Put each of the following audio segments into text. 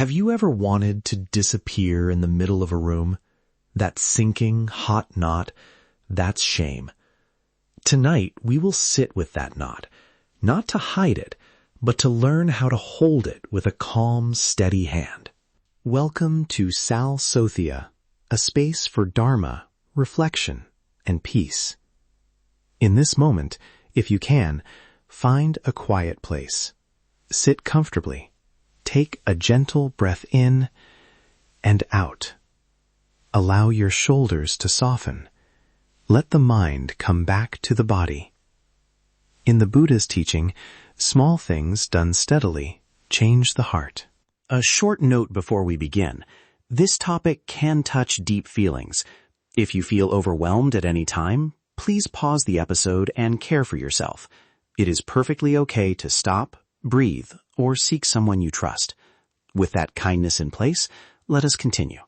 Have you ever wanted to disappear in the middle of a room? That sinking, hot knot, that's shame. Tonight, we will sit with that knot, not to hide it, but to learn how to hold it with a calm, steady hand. Welcome to Sal Sothea, a space for Dharma, reflection, and peace. In this moment, if you can, find a quiet place. Sit comfortably. Take a gentle breath in and out. Allow your shoulders to soften. Let the mind come back to the body. In the Buddhist teaching, small things done steadily change the heart. A short note before we begin. This topic can touch deep feelings. If you feel overwhelmed at any time, please pause the episode and care for yourself. It is perfectly okay to stop, breathe, or seek someone you trust. With that kindness in place, let us continue.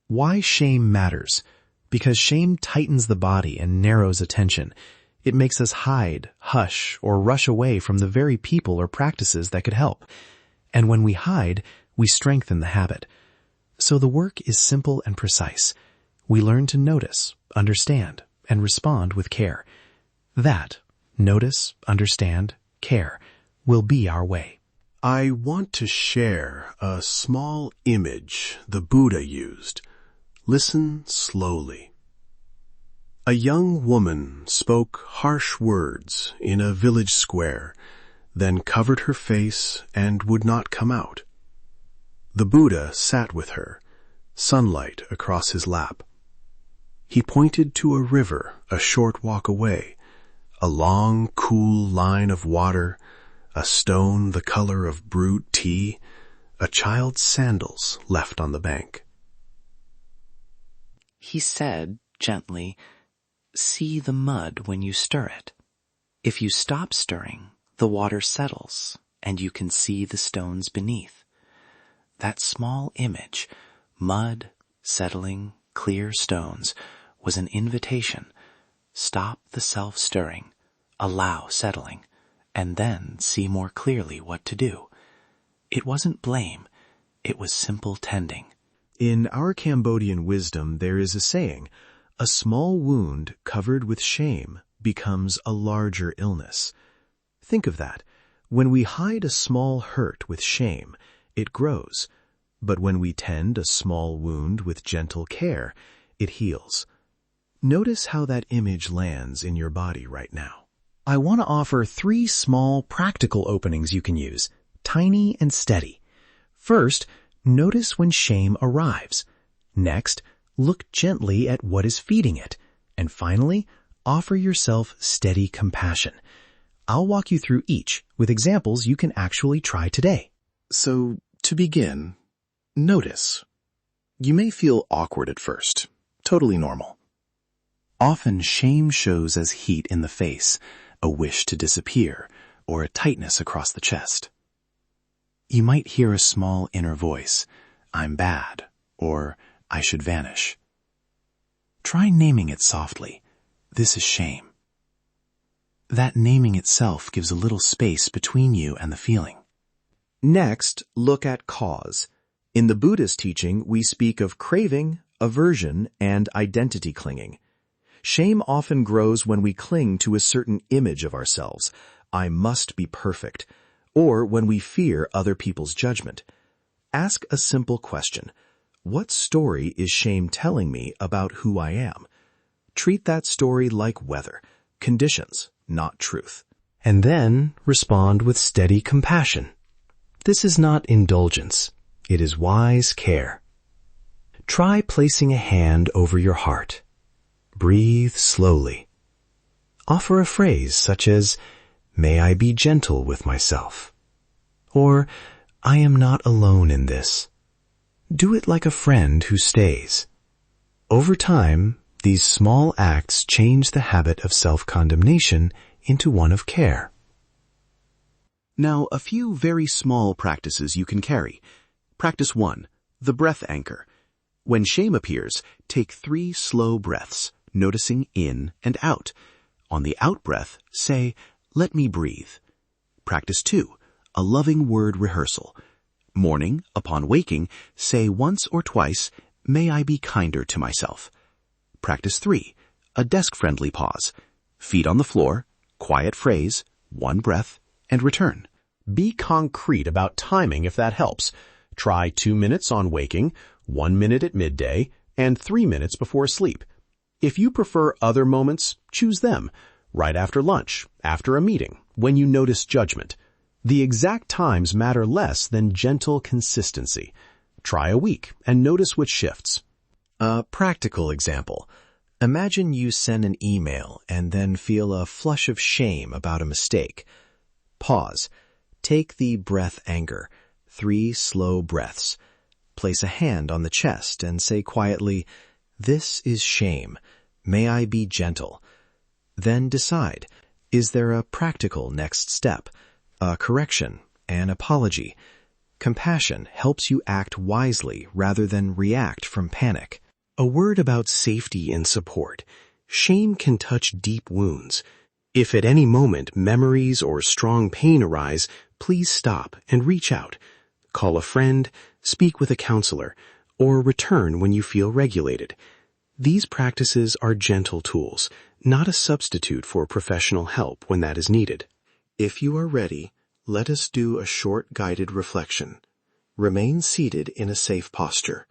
Why shame matters? Because shame tightens the body and narrows attention. It makes us hide, hush, or rush away from the very people or practices that could help. And when we hide, we strengthen the habit. So the work is simple and precise. We learn to notice, understand, and respond with care. That, notice, understand, care, will be our way. I want to share a small image the Buddha used. Listen slowly. A young woman spoke harsh words in a village square, then covered her face and would not come out. The Buddha sat with her, sunlight across his lap. He pointed to a river a short walk away, a long, cool line of water, a stone the color of brewed tea, a child's sandals left on the bank. He said, gently, "See the mud when you stir it. If you stop stirring, the water settles, and you can see the stones beneath." That small image, mud, settling, clear stones, was an invitation. Stop the self-stirring, allow settling, and then see more clearly what to do. It wasn't blame, it was simple tending. In our Cambodian wisdom, there is a saying, a small wound covered with shame becomes a larger illness. Think of that. When we hide a small hurt with shame, it grows. But when we tend a small wound with gentle care, it heals. Notice how that image lands in your body right now. I want to offer 3 small practical openings you can use, tiny and steady. First, notice when shame arrives. Next, look gently at what is feeding it. And finally, offer yourself steady compassion. I'll walk you through each with examples you can actually try today. So, to begin, notice. You may feel awkward at first. Totally normal. Often shame shows as heat in the face, a wish to disappear, or a tightness across the chest. You might hear a small inner voice, "I'm bad," or "I should vanish." Try naming it softly. This is shame. That naming itself gives a little space between you and the feeling. Next, look at cause. In the Buddhist teaching, we speak of craving, aversion, and identity clinging. Shame often grows when we cling to a certain image of ourselves. I must be perfect. Or when we fear other people's judgment. Ask a simple question. What story is shame telling me about who I am? Treat that story like weather, conditions, not truth. And then respond with steady compassion. This is not indulgence. It is wise care. Try placing a hand over your heart. Breathe slowly. Offer a phrase such as, "May I be gentle with myself." Or, "I am not alone in this." Do it like a friend who stays. Over time, these small acts change the habit of self-condemnation into one of care. Now, a few very small practices you can carry. Practice 1, the breath anchor. When shame appears, take 3 slow breaths, noticing in and out. On the out breath, say, "Let me breathe." Practice 2, a loving word rehearsal. Morning, upon waking, say once or twice, "May I be kinder to myself." Practice 3. A desk-friendly pause. Feet on the floor, quiet phrase, 1 breath, and return. Be concrete about timing if that helps. Try 2 minutes on waking, 1 minute at midday, and 3 minutes before sleep. If you prefer other moments, choose them. Right after lunch, after a meeting, when you notice judgment. The exact times matter less than gentle consistency. Try a week and notice which shifts. A practical example. Imagine you send an email and then feel a flush of shame about a mistake. Pause. Take the breath anger. 3 slow breaths. Place a hand on the chest and say quietly, "This is shame. May I be gentle?" Then decide, is there a practical next step? A correction, an apology. Compassion helps you act wisely rather than react from panic. A word about safety and support. Shame can touch deep wounds. If at any moment memories or strong pain arise, please stop and reach out. Call a friend, speak with a counselor, or return when you feel regulated. These practices are gentle tools, not a substitute for professional help when that is needed. If you are ready, let us do a short guided reflection. Remain seated in a safe posture.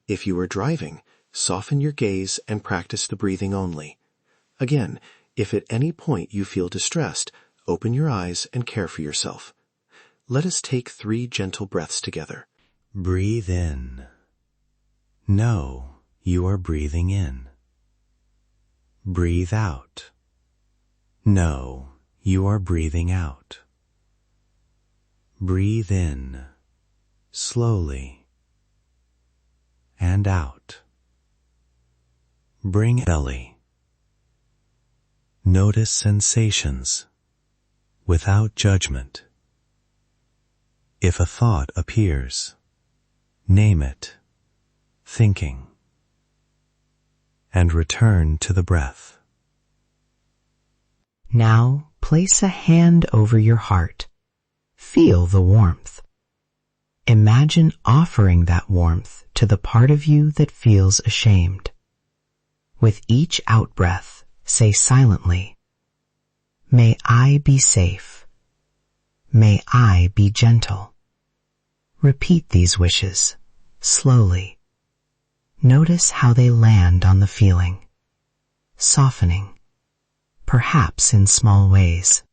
If you are driving, soften your gaze and practice the breathing only. Again, if at any point you feel distressed, open your eyes and care for yourself. Let us take 3 gentle breaths together. Breathe in. Know you are breathing in. Breathe out. Know you are breathing out. Breathe in, slowly, and out. Bring belly. Notice sensations, without judgment. If a thought appears, name it, thinking, and return to the breath. Now place a hand over your heart. Feel the warmth. Imagine offering that warmth to the part of you that feels ashamed. With each out-breath, say silently, "May I be safe. May I be gentle." Repeat these wishes, slowly. Notice how they land on the feeling, softening, perhaps in small ways.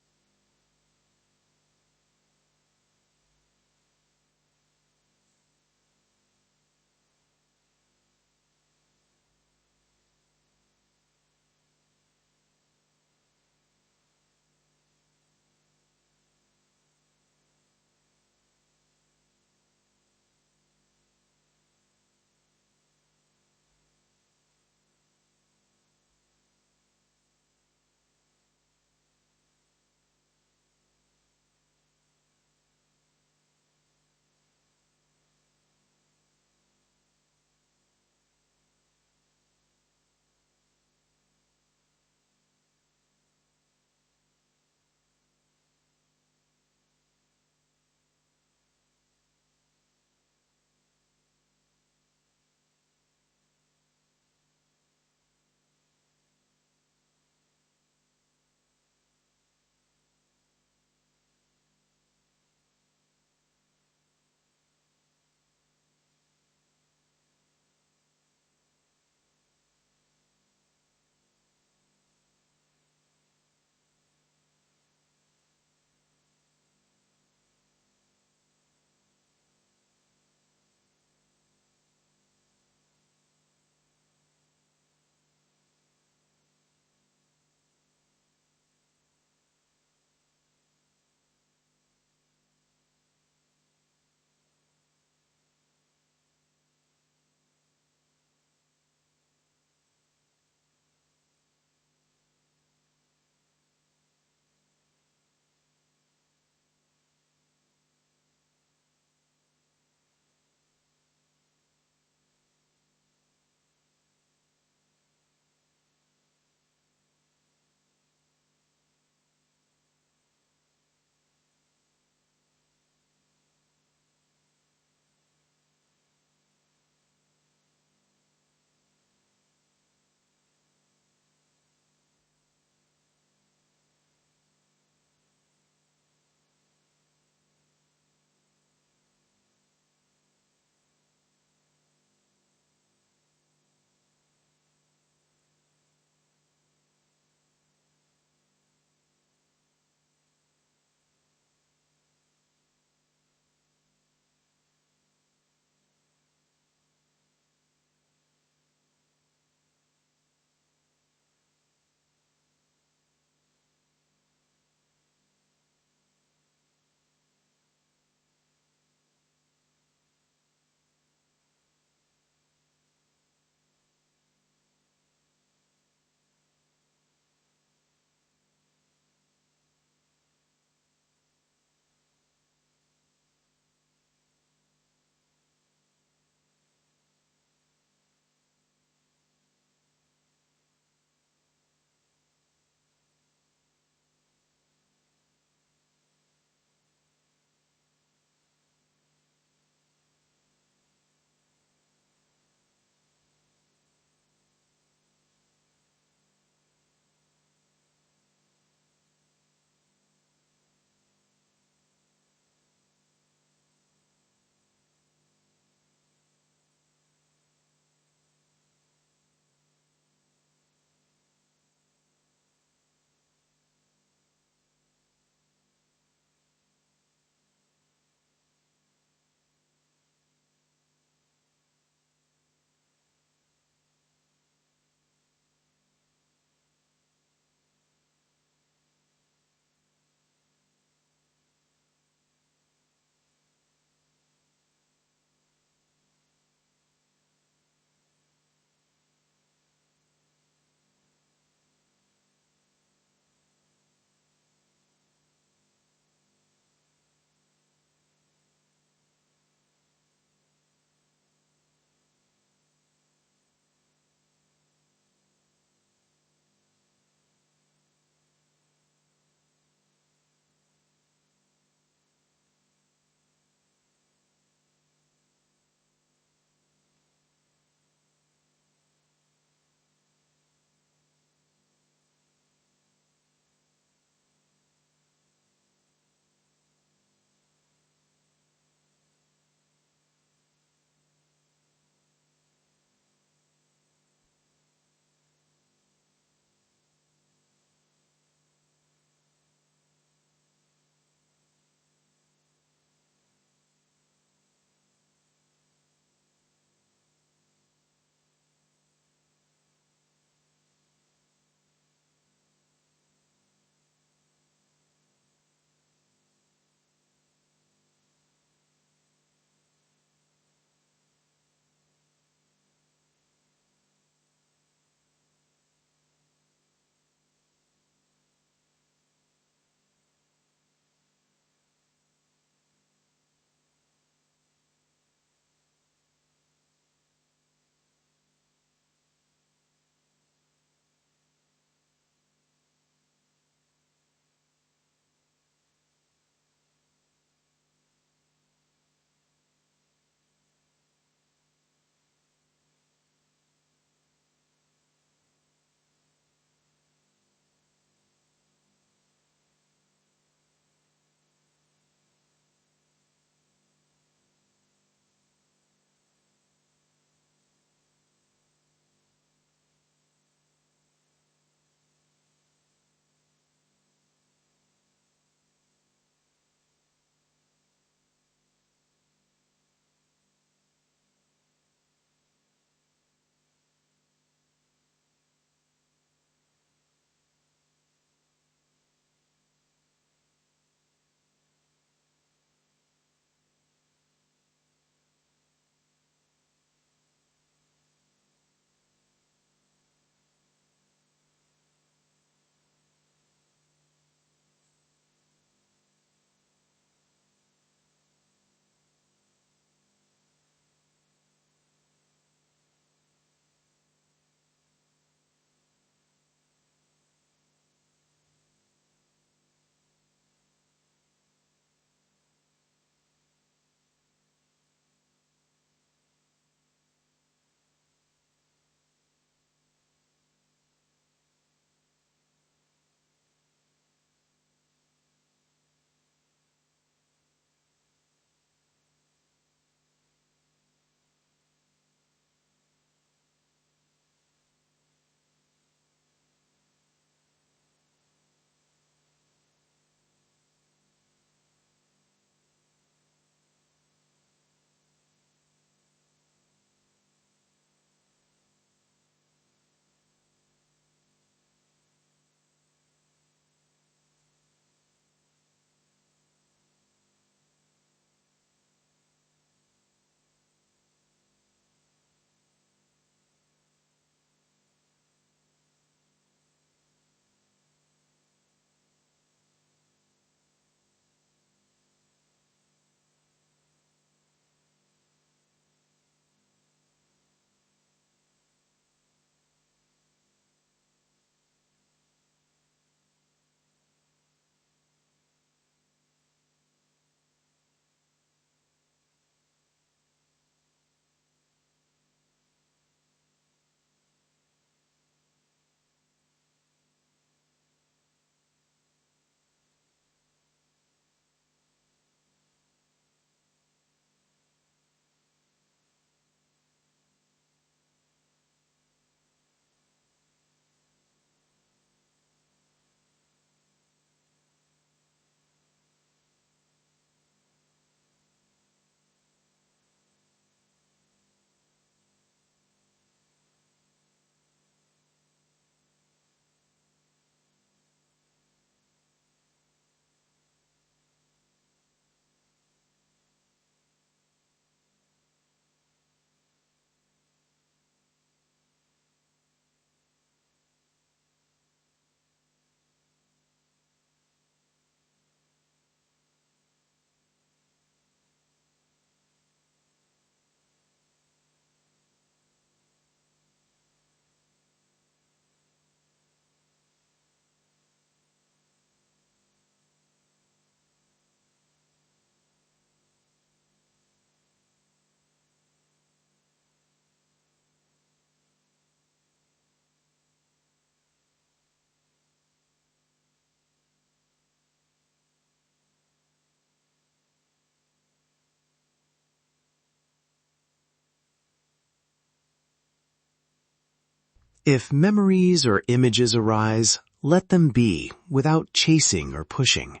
If memories or images arise, let them be without chasing or pushing.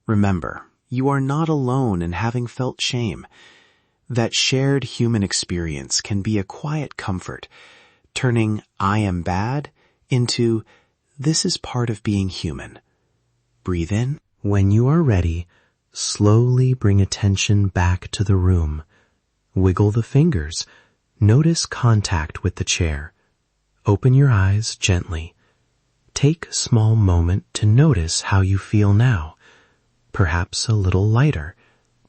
Remember, you are not alone in having felt shame. That shared human experience can be a quiet comfort, turning "I am bad" into "this is part of being human." Breathe in. When you are ready, slowly bring attention back to the room. Wiggle the fingers. Notice contact with the chair. Open your eyes gently. Take a small moment to notice how you feel now. Perhaps a little lighter,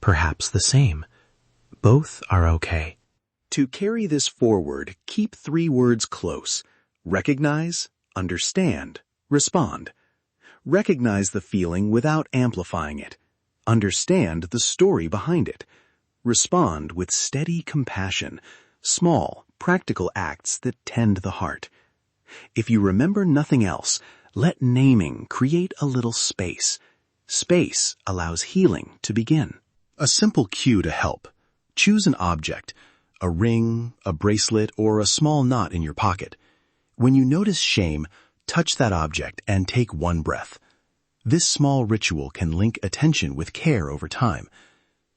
perhaps the same. Both are okay. To carry this forward, keep 3 words close. Recognize, understand, respond. Recognize the feeling without amplifying it. Understand the story behind it. Respond with steady compassion, small, practical acts that tend the heart. If you remember nothing else, let naming create a little space. Space allows healing to begin. A simple cue to help. Choose an object, a ring, a bracelet, or a small knot in your pocket. When you notice shame, touch that object and take 1 breath. This small ritual can link attention with care over time.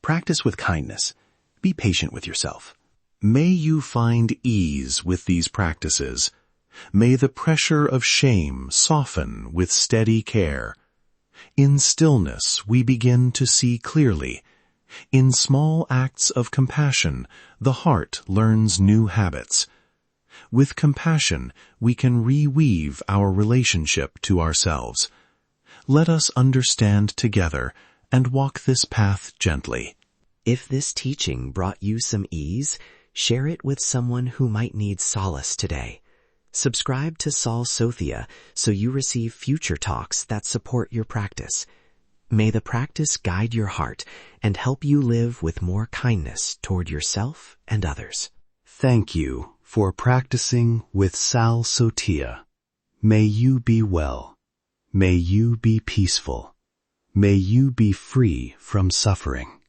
Practice with kindness. Be patient with yourself. May you find ease with these practices. May the pressure of shame soften with steady care. In stillness, we begin to see clearly. In small acts of compassion, the heart learns new habits. With compassion, we can reweave our relationship to ourselves. Let us understand together and walk this path gently. If this teaching brought you some ease, share it with someone who might need solace today. Subscribe to Sal Sothea so you receive future talks that support your practice. May the practice guide your heart and help you live with more kindness toward yourself and others. Thank you for practicing with Sal Sothea. May you be well. May you be peaceful. May you be free from suffering.